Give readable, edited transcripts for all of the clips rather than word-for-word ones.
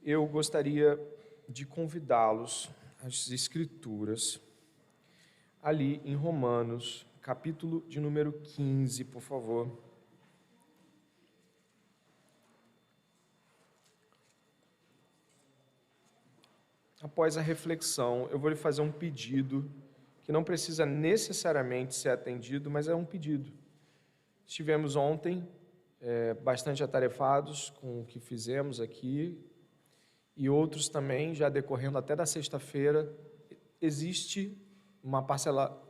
eu gostaria de convidá-los às Escrituras, ali em Romanos, capítulo de número 15, por favor. Após a reflexão, eu vou lhe fazer um pedido, que não precisa necessariamente ser atendido, mas é um pedido. Estivemos ontem bastante atarefados com o que fizemos aqui, e outros também, já decorrendo até da sexta-feira. Existe uma parcela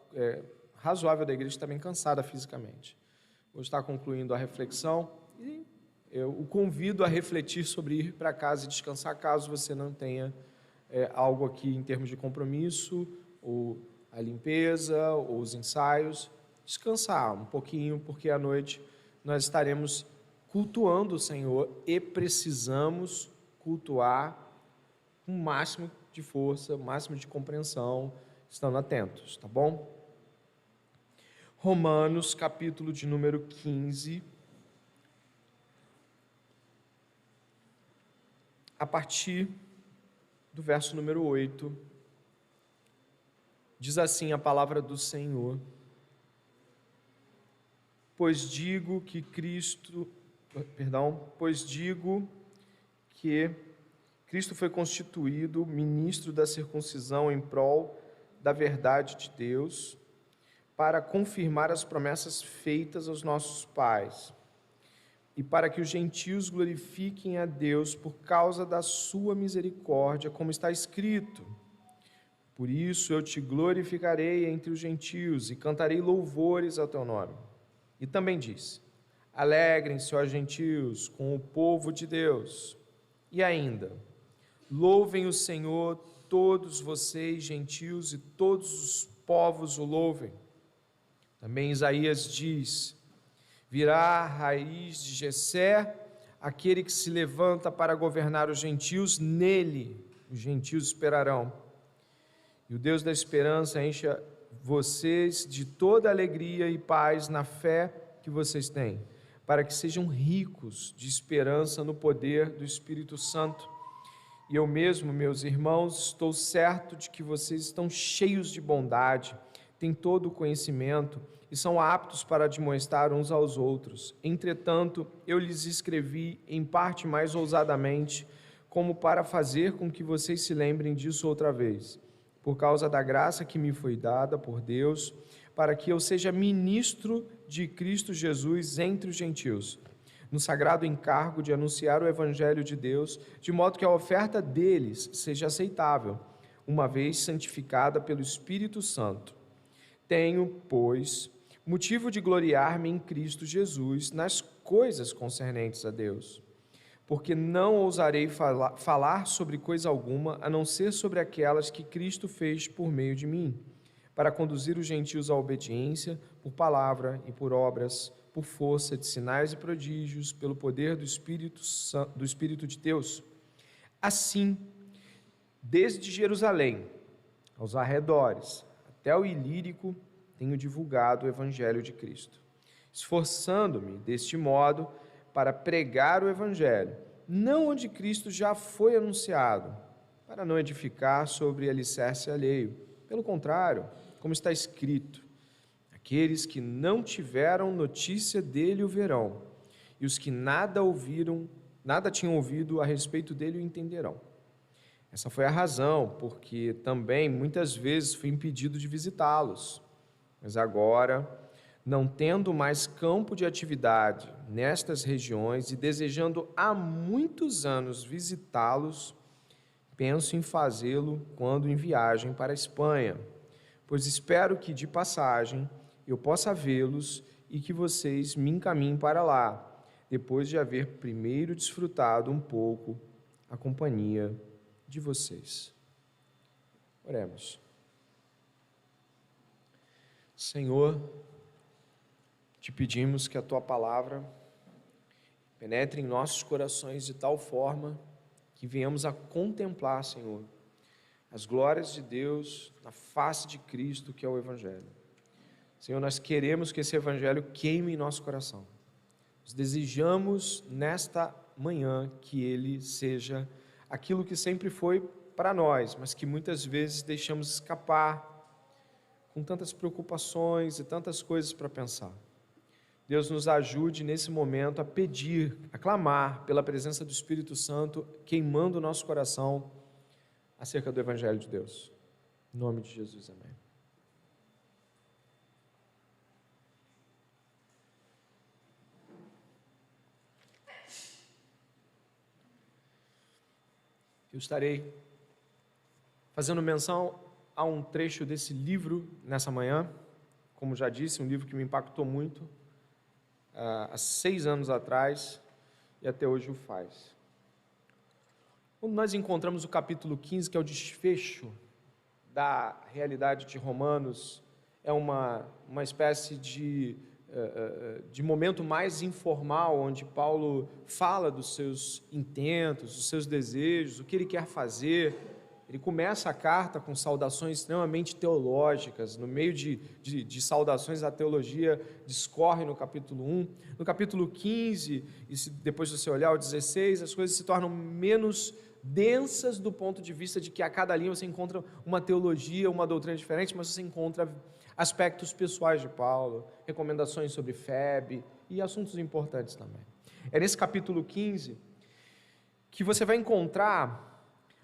razoável da igreja também cansada fisicamente. Vou estar concluindo a reflexão e eu o convido a refletir sobre ir para casa e descansar, caso você não tenha algo aqui em termos de compromisso, ou a limpeza, ou os ensaios. Descansar um pouquinho, porque à noite nós estaremos cultuando o Senhor e precisamos cultuar com o máximo de força, o máximo de compreensão, estando atentos, tá bom? Romanos, capítulo de número 15, a partir do verso número 8, diz assim a palavra do Senhor: Pois digo que Cristo foi constituído ministro da circuncisão em prol da verdade de Deus, para confirmar as promessas feitas aos nossos pais, e para que os gentios glorifiquem a Deus por causa da sua misericórdia, como está escrito: Por isso eu te glorificarei entre os gentios e cantarei louvores ao teu nome. E também diz: Alegrem-se, ó gentios, com o povo de Deus. E ainda: Louvem o Senhor, todos vocês, gentios, e todos os povos o louvem. Também Isaías diz: Virá a raiz de Jessé, aquele que se levanta para governar os gentios, nele os gentios esperarão. E o Deus da esperança encha vocês de toda alegria e paz na fé que vocês têm, para que sejam ricos de esperança no poder do Espírito Santo. E eu mesmo, meus irmãos, estou certo de que vocês estão cheios de bondade, têm todo o conhecimento e são aptos para admoestar uns aos outros. Entretanto, eu lhes escrevi em parte mais ousadamente, como para fazer com que vocês se lembrem disso outra vez, por causa da graça que me foi dada por Deus, para que eu seja ministro de Cristo Jesus entre os gentios, no sagrado encargo de anunciar o Evangelho de Deus, de modo que a oferta deles seja aceitável, uma vez santificada pelo Espírito Santo. Tenho, pois, motivo de gloriar-me em Cristo Jesus nas coisas concernentes a Deus, porque não ousarei falar sobre coisa alguma, a não ser sobre aquelas que Cristo fez por meio de mim, para conduzir os gentios à obediência, por palavra e por obras, por força de sinais e prodígios, pelo poder do Espírito de Deus. Assim, desde Jerusalém, aos arredores, até o Ilírico, tenho divulgado o Evangelho de Cristo, esforçando-me, deste modo, para pregar o Evangelho, não onde Cristo já foi anunciado, para não edificar sobre alicerce alheio. Pelo contrário, como está escrito: aqueles que não tiveram notícia dele o verão, e os que nada tinham ouvido a respeito dele o entenderão. Essa foi a razão, porque também muitas vezes fui impedido de visitá-los. Mas agora, não tendo mais campo de atividade nestas regiões e desejando há muitos anos visitá-los, penso em fazê-lo quando em viagem para a Espanha, pois espero que de passagem eu possa vê-los e que vocês me encaminhem para lá, depois de haver primeiro desfrutado um pouco a companhia de vocês. Oremos. Senhor, te pedimos que a Tua palavra penetre em nossos corações de tal forma que venhamos a contemplar, Senhor, as glórias de Deus na face de Cristo, que é o Evangelho. Senhor, nós queremos que esse Evangelho queime em nosso coração. Nós desejamos nesta manhã que ele seja aquilo que sempre foi para nós, mas que muitas vezes deixamos escapar, com tantas preocupações e tantas coisas para pensar. Deus nos ajude nesse momento a pedir, a clamar pela presença do Espírito Santo, queimando o nosso coração acerca do Evangelho de Deus. Em nome de Jesus, amém. Eu estarei fazendo menção a um trecho desse livro nessa manhã, como já disse, um livro que me impactou muito, há 6 anos atrás, e até hoje o faz. Quando nós encontramos o capítulo 15, que é o desfecho da realidade de Romanos, é uma espécie de momento mais informal, onde Paulo fala dos seus intentos, dos seus desejos, o que ele quer fazer. Ele começa a carta com saudações extremamente teológicas. No meio de saudações, a teologia discorre no capítulo 1. No capítulo 15, e depois de você olhar o 16, as coisas se tornam menos densas do ponto de vista de que a cada linha você encontra uma teologia, uma doutrina diferente, mas você encontra aspectos pessoais de Paulo, recomendações sobre fé e assuntos importantes também. É nesse capítulo 15 que você vai encontrar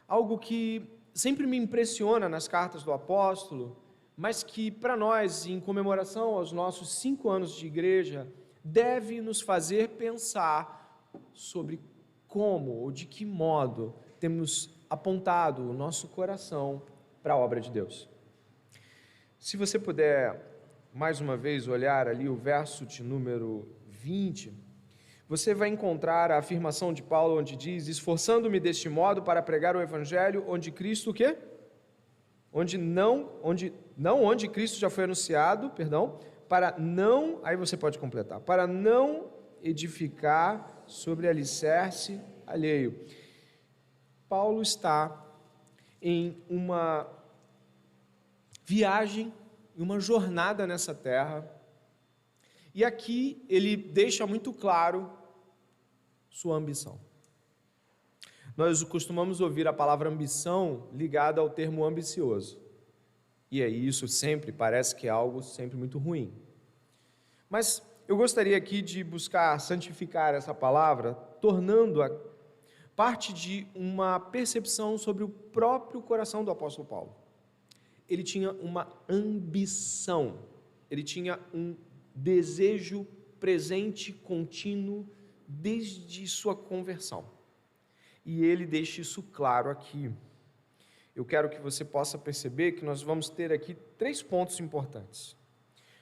algo que sempre me impressiona nas cartas do apóstolo, mas que para nós, em comemoração aos nossos 5 anos de igreja, deve nos fazer pensar sobre como ou de que modo temos apontado o nosso coração para a obra de Deus. Se você puder, mais uma vez, olhar ali o verso de número 20, você vai encontrar a afirmação de Paulo, onde diz: esforçando-me deste modo para pregar o Evangelho, onde Cristo o quê? Onde Cristo já foi anunciado, para não, aí você pode completar, para não edificar sobre alicerce alheio. Paulo está em uma viagem, em uma jornada nessa terra, e aqui ele deixa muito claro sua ambição. Nós costumamos ouvir a palavra ambição ligada ao termo ambicioso, e aí isso sempre parece que é algo sempre muito ruim. Mas eu gostaria aqui de buscar santificar essa palavra, tornando-a parte de uma percepção sobre o próprio coração do apóstolo Paulo. Ele tinha uma ambição, ele tinha um desejo presente, contínuo, desde sua conversão. E ele deixa isso claro aqui. Eu quero que você possa perceber que nós vamos ter aqui 3 pontos importantes.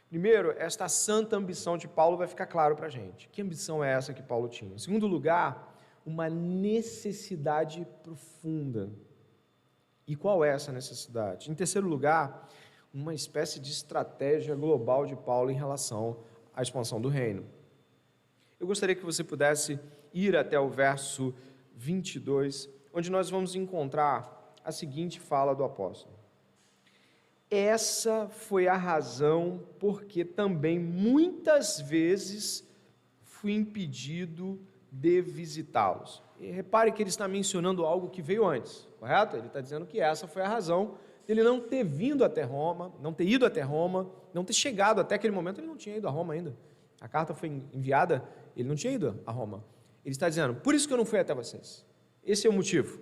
Primeiro, esta santa ambição de Paulo vai ficar claro para a gente. Que ambição é essa que Paulo tinha? Em segundo lugar, uma necessidade profunda. E qual é essa necessidade? Em terceiro lugar, uma espécie de estratégia global de Paulo em relação à expansão do reino. Eu gostaria que você pudesse ir até o verso 22, onde nós vamos encontrar a seguinte fala do apóstolo: essa foi a razão porque também muitas vezes fui impedido de visitá-los. E repare que ele está mencionando algo que veio antes, correto? Ele está dizendo que essa foi a razão dele não ter vindo até Roma, não ter ido até Roma, não ter chegado até aquele momento. Ele não tinha ido a Roma ainda. A carta foi enviada, ele não tinha ido a Roma. Ele está dizendo: por isso que eu não fui até vocês. Esse é o motivo.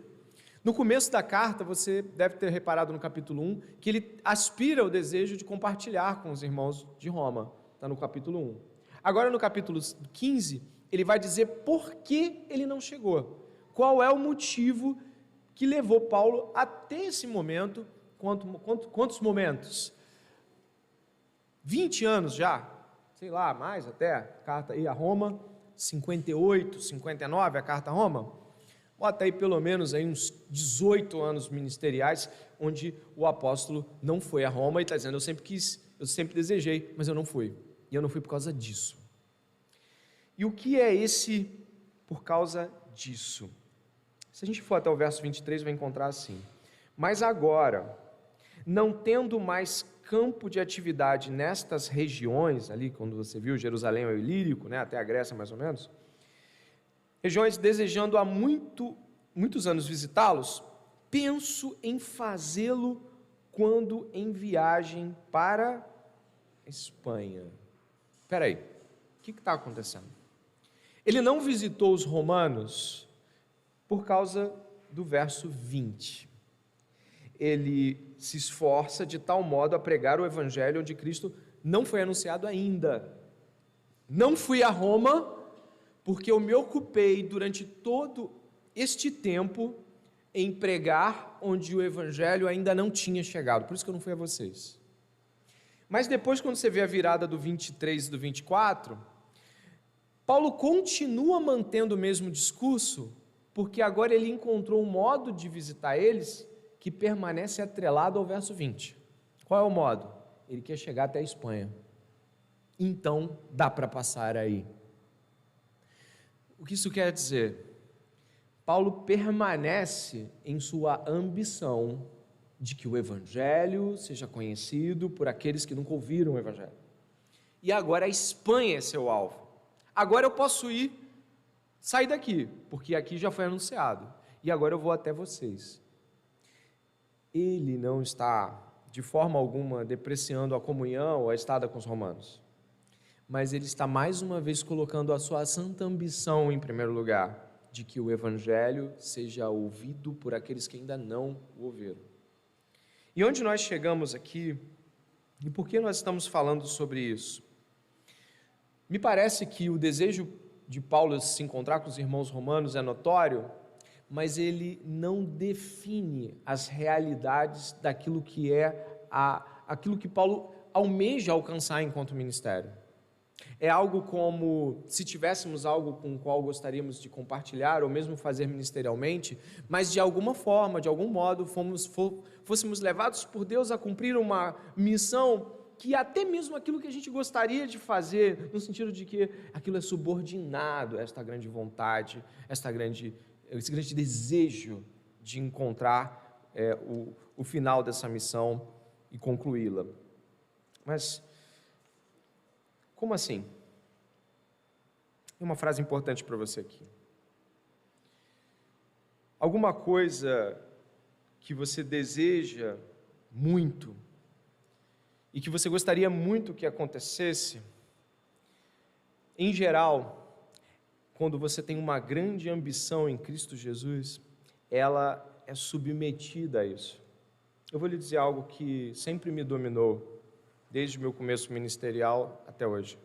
No começo da carta, você deve ter reparado no capítulo 1, que ele aspira ao desejo de compartilhar com os irmãos de Roma. Está no capítulo 1. Agora, no capítulo 15, ele vai dizer por que ele não chegou. Qual é o motivo que levou Paulo até esse momento? Quantos momentos? 20 anos já? Sei lá, mais até. A carta aí a Roma, 58, 59, a carta a Roma. Bota aí pelo menos aí uns 18 anos ministeriais, onde o apóstolo não foi a Roma e está dizendo: eu sempre quis, eu sempre desejei, mas eu não fui. E eu não fui por causa disso. E o que é esse por causa disso? Se a gente for até o verso 23, vai encontrar assim: mas agora, não tendo mais campo de atividade nestas regiões, ali quando você viu Jerusalém é o Ilírico, né, até a Grécia mais ou menos, regiões desejando há muito muitos anos visitá-los, penso em fazê-lo quando em viagem para a Espanha. Espera aí, o que está acontecendo? Ele não visitou os romanos por causa do verso 20. Ele se esforça de tal modo a pregar o evangelho onde Cristo não foi anunciado ainda. Não fui a Roma porque eu me ocupei durante todo este tempo em pregar onde o evangelho ainda não tinha chegado. Por isso que eu não fui a vocês. Mas depois, quando você vê a virada do 23 e do 24, Paulo continua mantendo o mesmo discurso, porque agora ele encontrou um modo de visitar eles que permanece atrelado ao verso 20. Qual é o modo? Ele quer chegar até a Espanha. Então, dá para passar aí. O que isso quer dizer? Paulo permanece em sua ambição de que o Evangelho seja conhecido por aqueles que nunca ouviram o Evangelho. E agora a Espanha é seu alvo. Agora eu posso sair daqui, porque aqui já foi anunciado. E agora eu vou até vocês. Ele não está, de forma alguma, depreciando a comunhão ou a estada com os romanos. Mas ele está mais uma vez colocando a sua santa ambição em primeiro lugar, de que o Evangelho seja ouvido por aqueles que ainda não o ouviram. E onde nós chegamos aqui, e por que nós estamos falando sobre isso? Me parece que o desejo de Paulo se encontrar com os irmãos romanos é notório, mas ele não define as realidades daquilo que aquilo que Paulo almeja alcançar enquanto ministério. É algo como se tivéssemos algo com o qual gostaríamos de compartilhar, ou mesmo fazer ministerialmente, mas de alguma forma, de algum modo, fôssemos levados por Deus a cumprir uma missão que até mesmo aquilo que a gente gostaria de fazer, no sentido de que aquilo é subordinado a esta grande vontade, esse grande desejo de encontrar o final dessa missão e concluí-la. Mas como assim? Tem uma frase importante para você aqui. Alguma coisa que você deseja muito e que você gostaria muito que acontecesse, em geral, quando você tem uma grande ambição em Cristo Jesus, ela é submetida a isso. Eu vou lhe dizer algo que sempre me dominou, desde o meu começo ministerial até hoje: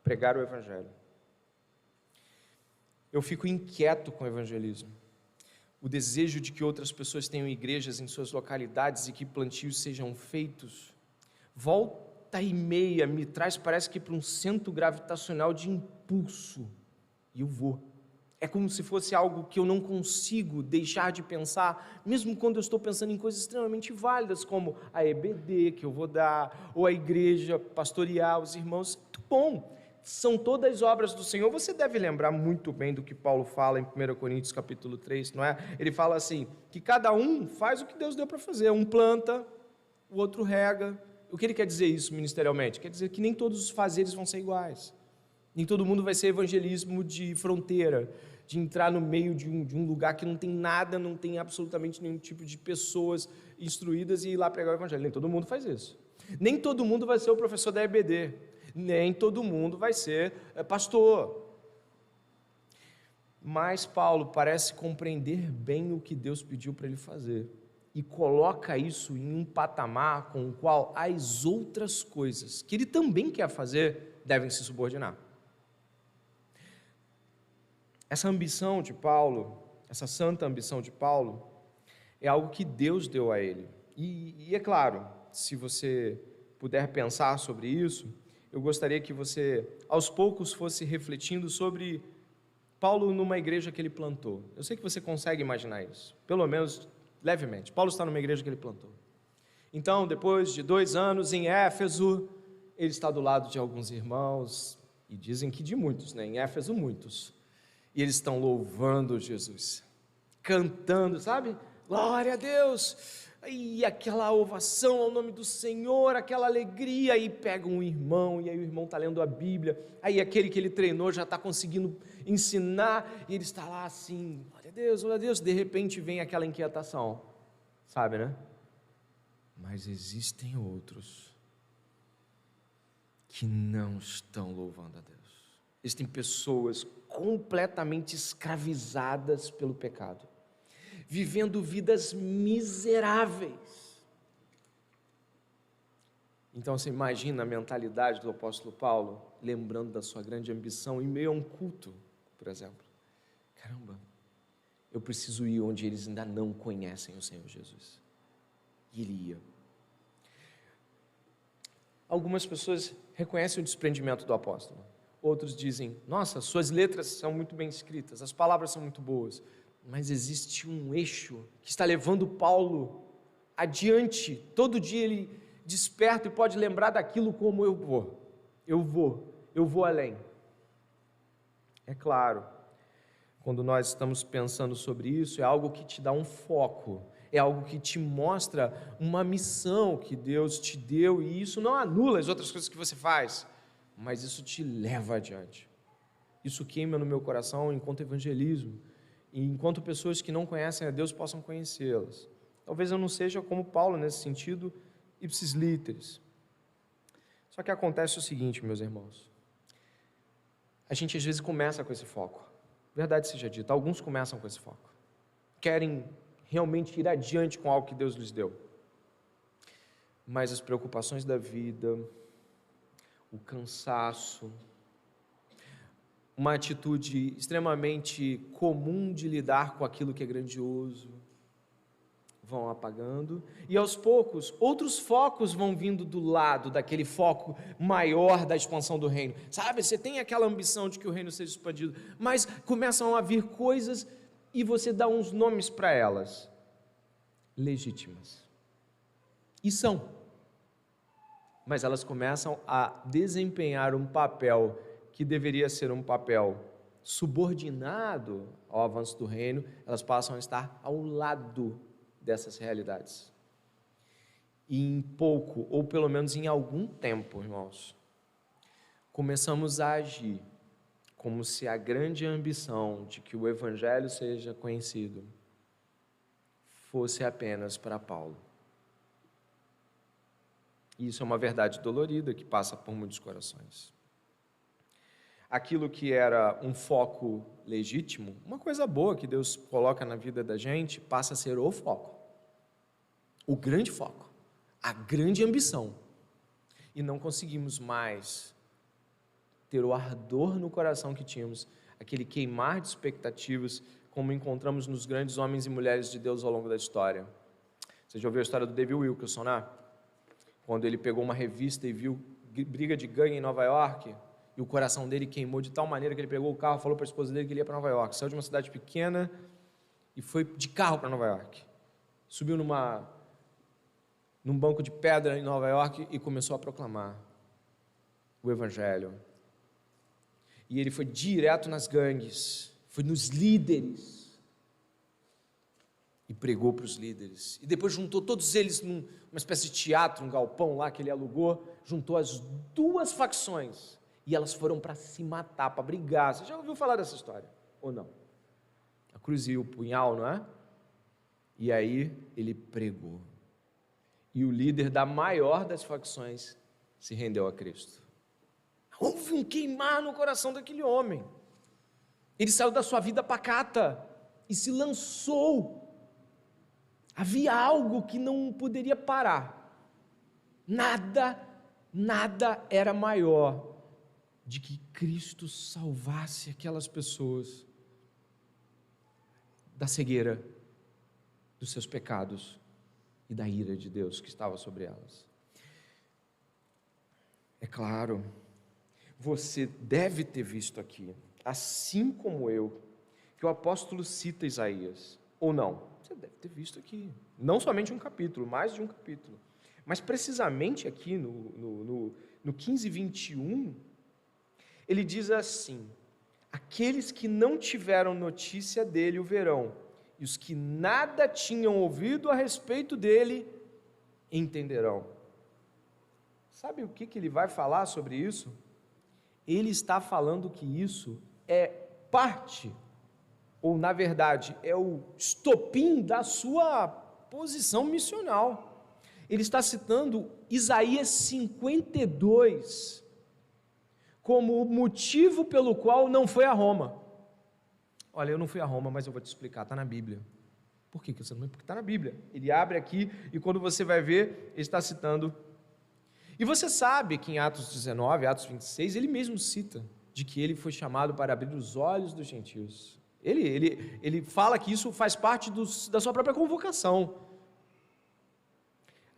pregar o Evangelho. Eu fico inquieto com o evangelismo. O desejo de que outras pessoas tenham igrejas em suas localidades e que plantios sejam feitos, volta e meia me traz, parece que para um centro gravitacional de impulso, e eu vou. É como se fosse algo que eu não consigo deixar de pensar, mesmo quando eu estou pensando em coisas extremamente válidas, como a EBD que eu vou dar, ou a igreja pastorear, os irmãos. Muito bom, são todas obras do Senhor. Você deve lembrar muito bem do que Paulo fala em 1 Coríntios capítulo 3, não é? Ele fala assim, que cada um faz o que Deus deu para fazer. Um planta, o outro rega. O que ele quer dizer isso ministerialmente? Quer dizer que nem todos os fazeres vão ser iguais. Nem todo mundo vai ser evangelismo de fronteira, de entrar no meio de um lugar que não tem nada, não tem absolutamente nenhum tipo de pessoas instruídas e ir lá pregar o evangelho. Nem todo mundo faz isso. Nem todo mundo vai ser o professor da EBD. Nem todo mundo vai ser pastor. Mas Paulo parece compreender bem o que Deus pediu para ele fazer e coloca isso em um patamar com o qual as outras coisas que ele também quer fazer devem se subordinar. Essa ambição de Paulo, essa santa ambição de Paulo, é algo que Deus deu a ele. E é claro, se você puder pensar sobre isso, eu gostaria que você, aos poucos, fosse refletindo sobre Paulo numa igreja que ele plantou. Eu sei que você consegue imaginar isso, pelo menos levemente. Paulo está numa igreja que ele plantou. Então, depois de 2 anos em Éfeso, ele está do lado de alguns irmãos, e dizem que de muitos, né? Em Éfeso, muitos. E eles estão louvando Jesus, cantando, sabe? Glória a Deus! e aquela ovação ao nome do Senhor, aquela alegria, aí pega um irmão, e aí o irmão está lendo a Bíblia, aí aquele que ele treinou já está conseguindo ensinar, e ele está lá assim, glória a Deus, de repente vem aquela inquietação, sabe, né? Mas existem outros que não estão louvando a Deus. Existem pessoas completamente escravizadas pelo pecado, vivendo vidas miseráveis. Então você imagina a mentalidade do apóstolo Paulo, lembrando da sua grande ambição em meio a um culto, por exemplo. Caramba, eu preciso ir onde eles ainda não conhecem o Senhor Jesus. E ele ia. Algumas pessoas reconhecem o desprendimento do apóstolo. Outros dizem, nossa, suas letras são muito bem escritas, as palavras são muito boas. Mas existe um eixo que está levando Paulo adiante. Todo dia ele desperta e pode lembrar daquilo como eu vou além. É claro, quando nós estamos pensando sobre isso, é algo que te dá um foco, é algo que te mostra uma missão que Deus te deu, e isso não anula as outras coisas que você faz, mas isso te leva adiante. Isso queima no meu coração enquanto evangelismo, e enquanto pessoas que não conhecem a Deus possam conhecê-las. Talvez eu não seja como Paulo nesse sentido, ipsis literis. Só que acontece o seguinte, meus irmãos, a gente às vezes começa com esse foco, verdade seja dita, alguns começam com esse foco, querem realmente ir adiante com algo que Deus lhes deu, mas as preocupações da vida, o cansaço, uma atitude extremamente comum de lidar com aquilo que é grandioso, vão apagando, e aos poucos, outros focos vão vindo do lado daquele foco maior da expansão do reino, sabe, você tem aquela ambição de que o reino seja expandido, mas começam a vir coisas, e você dá uns nomes para elas, legítimas, e são, mas elas começam a desempenhar um papel que deveria ser um papel subordinado ao avanço do reino, elas passam a estar ao lado dessas realidades. E em pouco, ou pelo menos em algum tempo, irmãos, começamos a agir como se a grande ambição de que o Evangelho seja conhecido fosse apenas para Paulo. E isso é uma verdade dolorida que passa por muitos corações. Aquilo que era um foco legítimo, uma coisa boa que Deus coloca na vida da gente, passa a ser o foco, o grande foco, a grande ambição, e não conseguimos mais ter o ardor no coração que tínhamos, aquele queimar de expectativas, como encontramos nos grandes homens e mulheres de Deus ao longo da história. Você já ouviu a história do David Wilkerson, né? Quando ele pegou uma revista e viu briga de gangue em Nova York, e o coração dele queimou de tal maneira que ele pegou o carro e falou para a esposa dele que ele ia para Nova York. Saiu de uma cidade pequena e foi de carro para Nova York. Subiu num banco de pedra em Nova York e começou a proclamar o Evangelho. E ele foi direto nas gangues, foi nos líderes e pregou para os líderes. E depois juntou todos eles numa espécie de teatro, um galpão lá que ele alugou, juntou as duas facções. E elas foram para se matar, para brigar. Você já ouviu falar dessa história? Ou não? A cruz e o punhal, não é? E aí ele pregou. E o líder da maior das facções se rendeu a Cristo. Houve um queimar no coração daquele homem. Ele saiu da sua vida pacata e se lançou. Havia algo que não poderia parar. Nada era maior de que Cristo salvasse aquelas pessoas da cegueira, dos seus pecados e da ira de Deus que estava sobre elas. É claro, você deve ter visto aqui, assim como eu, que o apóstolo cita Isaías, ou não? Você deve ter visto aqui, não somente um capítulo, mais de um capítulo, mas precisamente aqui no 15:21, ele diz assim: aqueles que não tiveram notícia dele o verão, e os que nada tinham ouvido a respeito dele entenderão. Sabe o que ele vai falar sobre isso? Ele está falando que isso é parte, ou na verdade, é o estopim da sua posição missional. Ele está citando Isaías 52 como o motivo pelo qual não foi a Roma. Olha, eu não fui a Roma, mas eu vou te explicar, está na Bíblia. Por que você não vai? Porque está na Bíblia. Ele abre aqui e quando você vai ver, ele está citando. E você sabe que em Atos 19, Atos 26, ele mesmo cita de que ele foi chamado para abrir os olhos dos gentios. Ele fala que isso faz parte da sua própria convocação.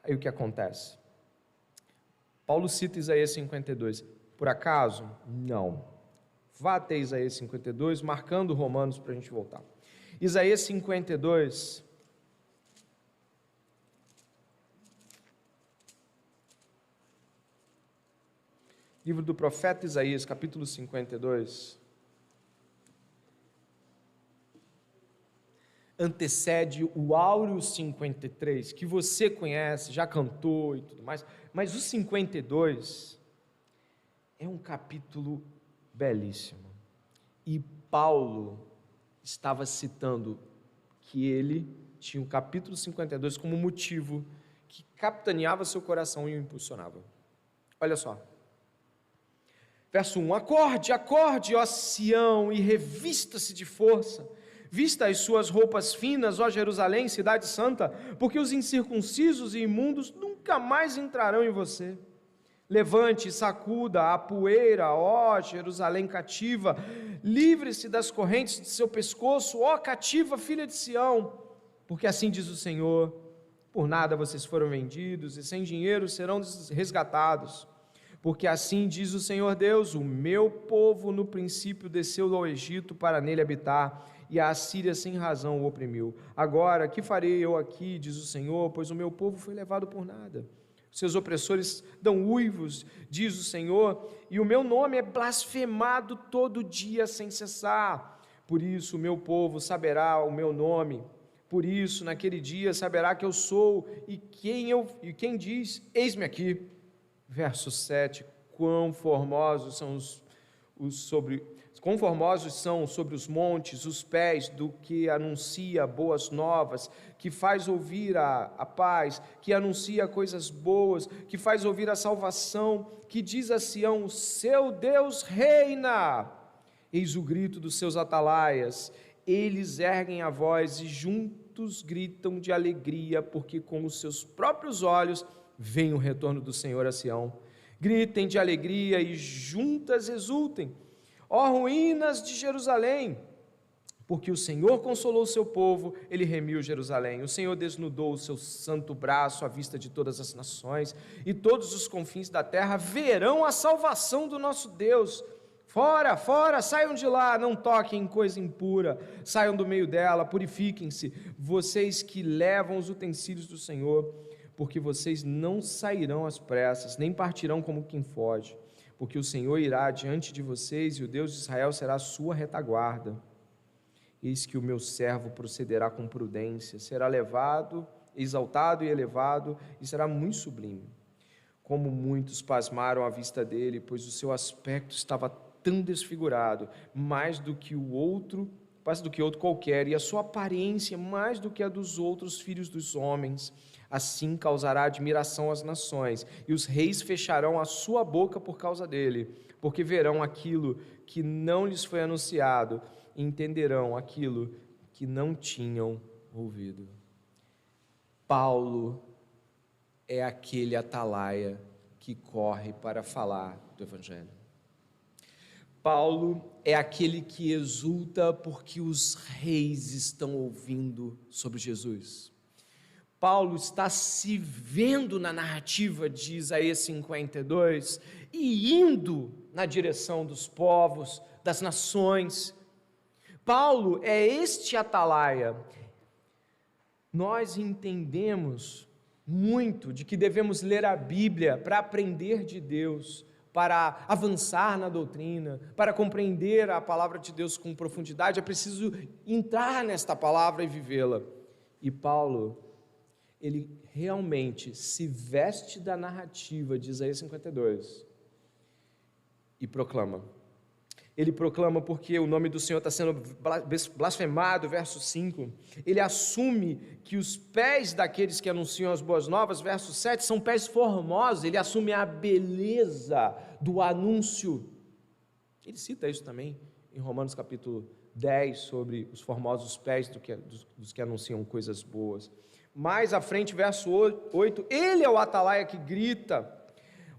Aí o que acontece? Paulo cita Isaías 52. Por acaso? Não. Vá até Isaías 52, marcando Romanos para a gente voltar. Isaías 52. Livro do profeta Isaías, capítulo 52. Antecede o Áureo 53, que você conhece, já cantou e tudo mais, mas o 52 é um capítulo belíssimo. E Paulo estava citando que ele tinha o capítulo 52 como motivo que capitaneava seu coração e o impulsionava. Olha só. Verso 1: Acorde, acorde, ó Sião, e revista-se de força. Vista as suas roupas finas, ó Jerusalém, cidade santa, porque os incircuncisos e imundos nunca mais entrarão em você. Levante e sacuda a poeira, ó Jerusalém cativa, livre-se das correntes de seu pescoço, ó cativa filha de Sião, porque assim diz o Senhor, por nada vocês foram vendidos e sem dinheiro serão resgatados. Porque assim diz o Senhor Deus, o meu povo no princípio desceu ao Egito para nele habitar, e a Assíria sem razão o oprimiu. Agora, que farei eu aqui, diz o Senhor, pois o meu povo foi levado por nada. Seus opressores dão uivos, diz o Senhor, e o meu nome é blasfemado todo dia sem cessar. Por isso o meu povo saberá o meu nome, por isso naquele dia saberá que eu sou, e quem diz, eis-me aqui. Verso 7, quão formosos são sobre os montes os pés do que anuncia boas novas, que faz ouvir a paz, que anuncia coisas boas, que faz ouvir a salvação, que diz a Sião, o seu Deus reina. Eis o grito dos seus atalaias, eles erguem a voz e juntos gritam de alegria, porque com os seus próprios olhos vem o retorno do Senhor a Sião. Gritem de alegria e juntas exultem, ó ruínas de Jerusalém, porque o Senhor consolou o seu povo, ele remiu Jerusalém. O Senhor desnudou o seu santo braço à vista de todas as nações, e todos os confins da terra verão a salvação do nosso Deus. Fora, fora, saiam de lá, não toquem em coisa impura, saiam do meio dela, purifiquem-se, vocês que levam os utensílios do Senhor, porque vocês não sairão às pressas, nem partirão como quem foge, porque o Senhor irá diante de vocês, e o Deus de Israel será a sua retaguarda. Eis que o meu servo procederá com prudência, será levado, exaltado e elevado, e será muito sublime. Como muitos pasmaram à vista dele, pois o seu aspecto estava tão desfigurado, mais do que outro qualquer, e a sua aparência mais do que a dos outros filhos dos homens. Assim causará admiração às nações, e os reis fecharão a sua boca por causa dele, porque verão aquilo que não lhes foi anunciado, e entenderão aquilo que não tinham ouvido. Paulo é aquele atalaia que corre para falar do Evangelho. Paulo é aquele que exulta porque os reis estão ouvindo sobre Jesus. Paulo está se vendo na narrativa de Isaías 52 e indo na direção dos povos, das nações. Paulo é este atalaia. Nós entendemos muito de que devemos ler a Bíblia para aprender de Deus, para avançar na doutrina, para compreender a palavra de Deus com profundidade, é preciso entrar nesta palavra e vivê-la. E Paulo, ele realmente se veste da narrativa de Isaías 52 e proclama. Ele proclama porque o nome do Senhor está sendo blasfemado, verso 5. Ele assume que os pés daqueles que anunciam as boas novas, verso 7, são pés formosos. Ele assume a beleza do anúncio. Ele cita isso também em Romanos capítulo 10, sobre os formosos pés dos que anunciam coisas boas. Mais à frente, verso 8, ele é o atalaia que grita.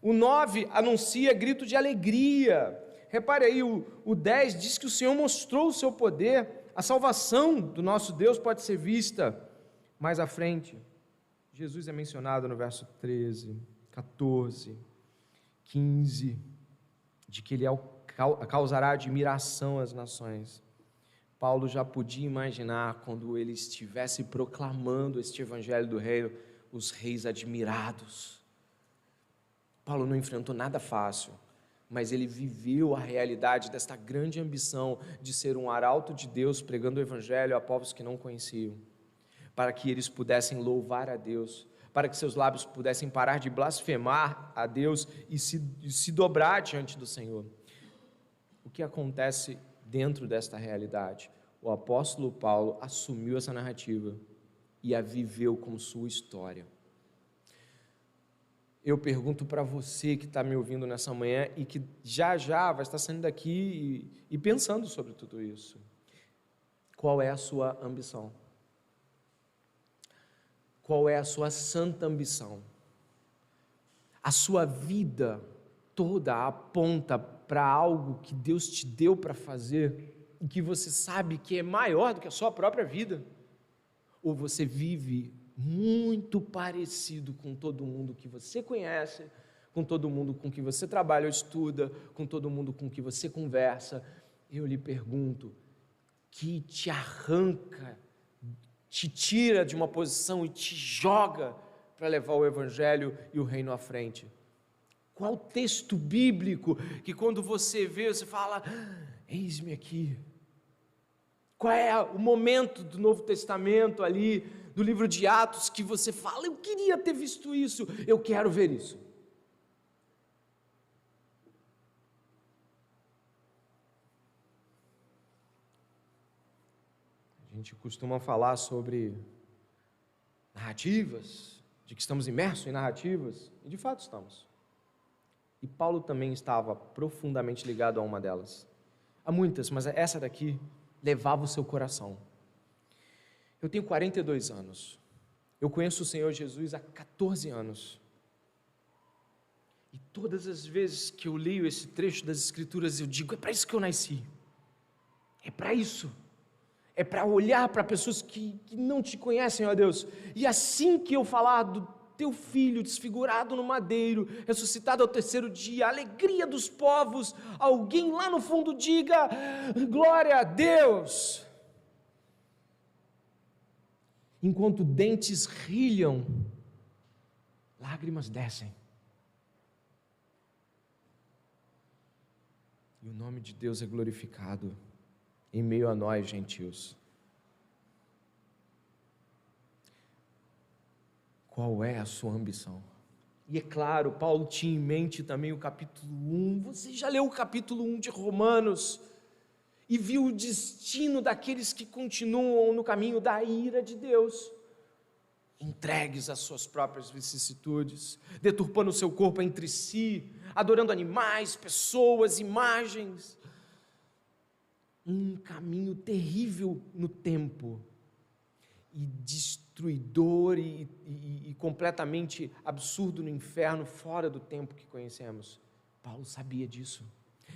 O 9 anuncia grito de alegria. Repare aí, o 10 diz que o Senhor mostrou o seu poder, a salvação do nosso Deus pode ser vista. Mais à frente, Jesus é mencionado no verso 13, 14, 15, de que ele causará admiração às nações. Paulo já podia imaginar, quando ele estivesse proclamando este evangelho do reino, os reis admirados. Paulo não enfrentou nada fácil, mas ele viveu a realidade desta grande ambição de ser um arauto de Deus pregando o evangelho a povos que não conheciam, para que eles pudessem louvar a Deus, para que seus lábios pudessem parar de blasfemar a Deus e se dobrar diante do Senhor. O que acontece dentro desta realidade? O apóstolo Paulo assumiu essa narrativa e a viveu como sua história. Eu pergunto para você que está me ouvindo nessa manhã e que já vai estar saindo daqui e pensando sobre tudo isso. Qual é a sua ambição? Qual é a sua santa ambição? A sua vida toda aponta para algo que Deus te deu para fazer e que você sabe que é maior do que a sua própria vida? Ou você vive muito parecido com todo mundo que você conhece, com todo mundo com que você trabalha ou estuda, com todo mundo com que você conversa? Eu lhe pergunto, que te arranca, te tira de uma posição e te joga para levar o evangelho e o reino à frente? Qual texto bíblico que quando você vê, você fala, eis-me aqui? Qual é o momento do Novo Testamento ali, do livro de Atos, que você fala, eu queria ter visto isso, eu quero ver isso? A gente costuma falar sobre narrativas, de que estamos imersos em narrativas, e de fato estamos. E Paulo também estava profundamente ligado a uma delas. Há muitas, mas essa daqui levava o seu coração. Eu tenho 42 anos. Eu conheço o Senhor Jesus há 14 anos. E todas as vezes que eu leio esse trecho das Escrituras, eu digo, é para isso que eu nasci. É para isso. É para olhar para pessoas que não te conhecem, ó Deus. E assim que eu falar do teu filho desfigurado no madeiro, ressuscitado ao terceiro dia, a alegria dos povos, alguém lá no fundo diga, glória a Deus. Enquanto dentes rilham, lágrimas descem. E o nome de Deus é glorificado em meio a nós, gentios. Qual é a sua ambição? E é claro, Paulo tinha em mente também o capítulo 1. Você já leu o capítulo 1 de Romanos e viu o destino daqueles que continuam no caminho da ira de Deus, entregues às suas próprias vicissitudes, deturpando o seu corpo entre si, adorando animais, pessoas, imagens. Um caminho terrível no tempo, e destruidor e completamente absurdo no inferno, fora do tempo que conhecemos. Paulo sabia disso.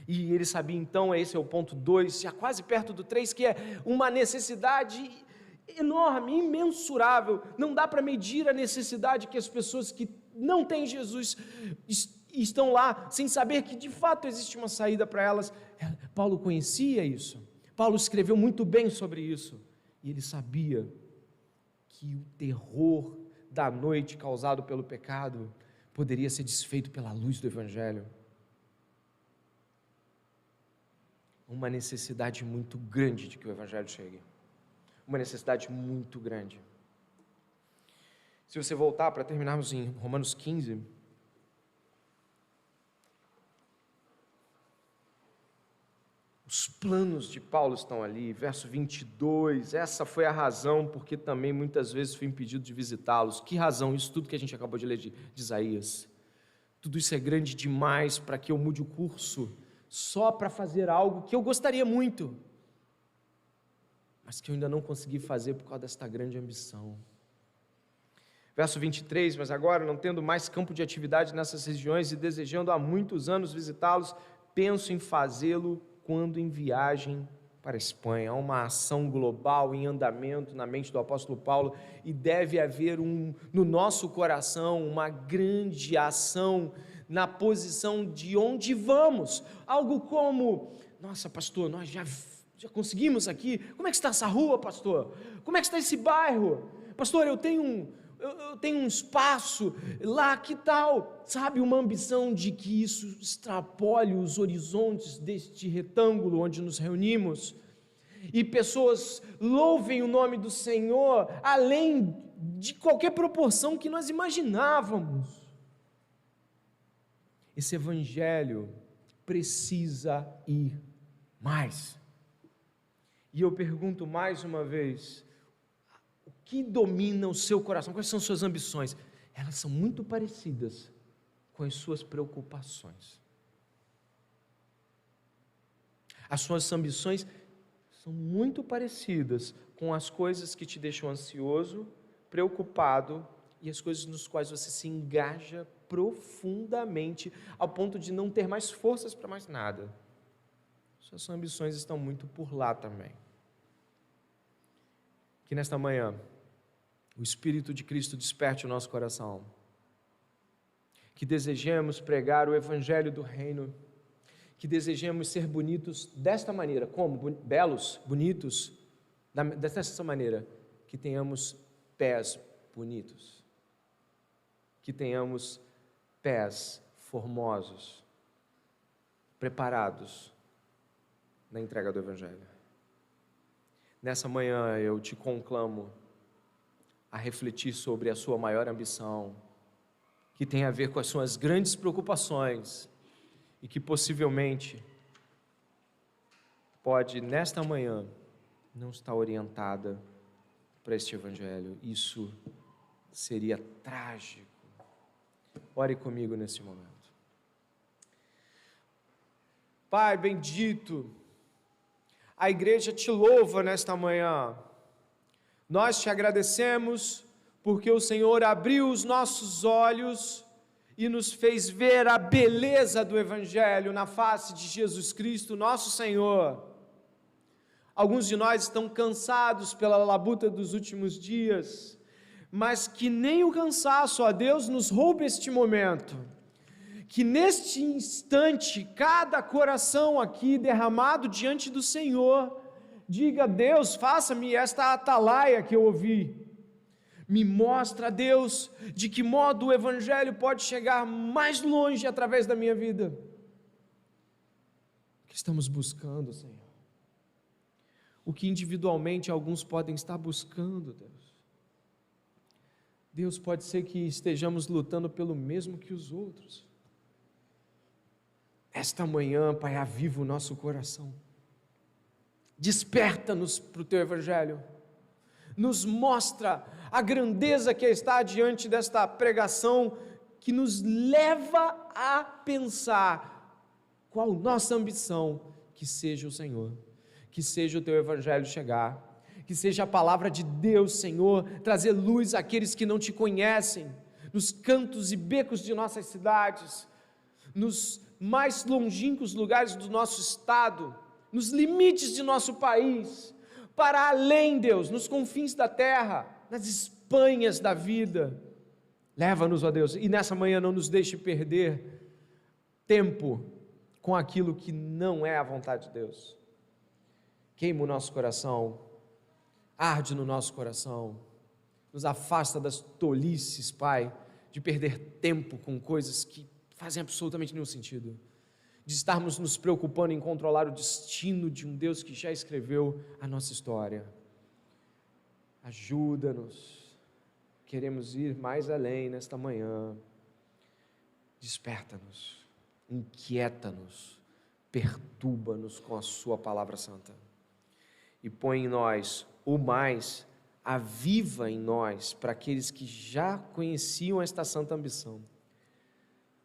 E ele sabia então, esse é o ponto 2, já quase perto do 3, que é uma necessidade enorme, imensurável. Não dá para medir a necessidade que as pessoas que não têm Jesus estão lá, sem saber que de fato existe uma saída para elas. Paulo conhecia isso. Paulo escreveu muito bem sobre isso. E ele sabia que o terror da noite causado pelo pecado poderia ser desfeito pela luz do Evangelho. uma necessidade muito grande de que o Evangelho chegue. Uma necessidade muito grande. Se você voltar para terminarmos em Romanos 15, os planos de Paulo estão ali, verso 22, essa foi a razão porque também muitas vezes fui impedido de visitá-los. Que razão? Isso tudo que a gente acabou de ler de Isaías. Tudo isso é grande demais para que eu mude o curso, só para fazer algo que eu gostaria muito, mas que eu ainda não consegui fazer por causa desta grande ambição. Verso 23, mas agora, não tendo mais campo de atividade nessas regiões e desejando há muitos anos visitá-los, penso em fazê-lo quando em viagem para a Espanha. Há uma ação global em andamento na mente do apóstolo Paulo e deve haver no nosso coração uma grande ação na posição de onde vamos. Algo como, nossa pastor, nós já conseguimos aqui, como é que está essa rua, pastor? Como é que está esse bairro? Pastor, eu tenho um espaço lá, que tal? Sabe, uma ambição de que isso extrapole os horizontes deste retângulo onde nos reunimos, e pessoas louvem o nome do Senhor, além de qualquer proporção que nós imaginávamos. Esse Evangelho precisa ir mais. E eu pergunto mais uma vez, o que domina o seu coração? Quais são suas ambições? Elas são muito parecidas com as suas preocupações. As suas ambições são muito parecidas com as coisas que te deixam ansioso, preocupado e as coisas nos quais você se engaja profundamente ao ponto de não ter mais forças para mais nada. Suas ambições estão muito por lá também. Que nesta manhã o Espírito de Cristo desperte o nosso coração, que desejemos pregar o Evangelho do Reino, que desejemos ser bonitos desta maneira. Como? Belos, bonitos, desta maneira, que tenhamos pés bonitos, que tenhamos pés formosos, preparados na entrega do Evangelho. Nessa manhã eu te conclamo a refletir sobre a sua maior ambição, que tem a ver com as suas grandes preocupações e que possivelmente pode, nesta manhã, não estar orientada para este Evangelho. Isso seria trágico. Ore comigo nesse momento. Pai bendito, a igreja te louva nesta manhã. Nós te agradecemos porque o Senhor abriu os nossos olhos e nos fez ver a beleza do Evangelho na face de Jesus Cristo, nosso Senhor. Alguns de nós estão cansados pela labuta dos últimos dias, mas que nem o cansaço, ó Deus, nos roube este momento. Que neste instante, cada coração aqui derramado diante do Senhor, diga: Deus, faça-me esta atalaia que eu ouvi. Me mostra, Deus, de que modo o Evangelho pode chegar mais longe através da minha vida. O que estamos buscando, Senhor? O que individualmente alguns podem estar buscando, Deus. Deus, pode ser que estejamos lutando pelo mesmo que os outros. Esta manhã, Pai, aviva o nosso coração. Desperta-nos para o Teu Evangelho. Nos mostra a grandeza que está diante desta pregação, que nos leva a pensar qual nossa ambição. Que seja o Senhor, que seja o Teu Evangelho chegar, que seja a palavra de Deus, Senhor, trazer luz àqueles que não Te conhecem, nos cantos e becos de nossas cidades, nos mais longínquos lugares do nosso estado, nos limites de nosso país, para além, Deus, nos confins da terra, nas espanhas da vida. Leva-nos, ó Deus, e nessa manhã não nos deixe perder tempo com aquilo que não é a vontade de Deus. Queima o nosso coração, arde no nosso coração, nos afasta das tolices, Pai, de perder tempo com coisas que fazem absolutamente nenhum sentido. de estarmos nos preocupando em controlar o destino de um Deus que já escreveu a nossa história. Ajuda-nos, queremos ir mais além nesta manhã. Desperta-nos, inquieta-nos, perturba-nos com a sua palavra santa. E põe em nós o mais, aviva em nós, para aqueles que já conheciam esta santa ambição.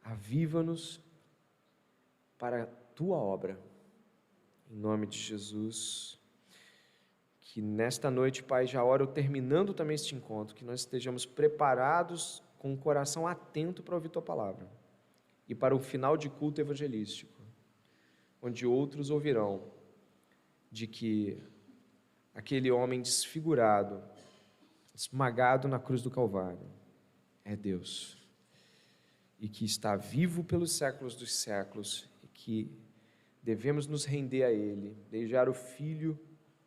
Aviva-nos para a tua obra, em nome de Jesus. Que nesta noite, Pai, já oro terminando também este encontro, que nós estejamos preparados com o coração atento para ouvir tua palavra e para o final de culto evangelístico, onde outros ouvirão de que aquele homem desfigurado, esmagado na cruz do Calvário, é Deus, e que está vivo pelos séculos dos séculos, e que devemos nos render a Ele, beijar o Filho,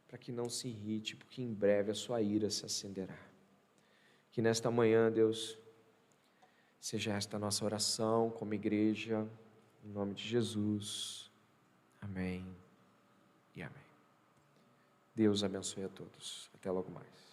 para que não se irrite, porque em breve a sua ira se acenderá. Que nesta manhã, Deus, seja esta nossa oração como igreja, em nome de Jesus. Amém e amém. Deus abençoe a todos. Até logo mais.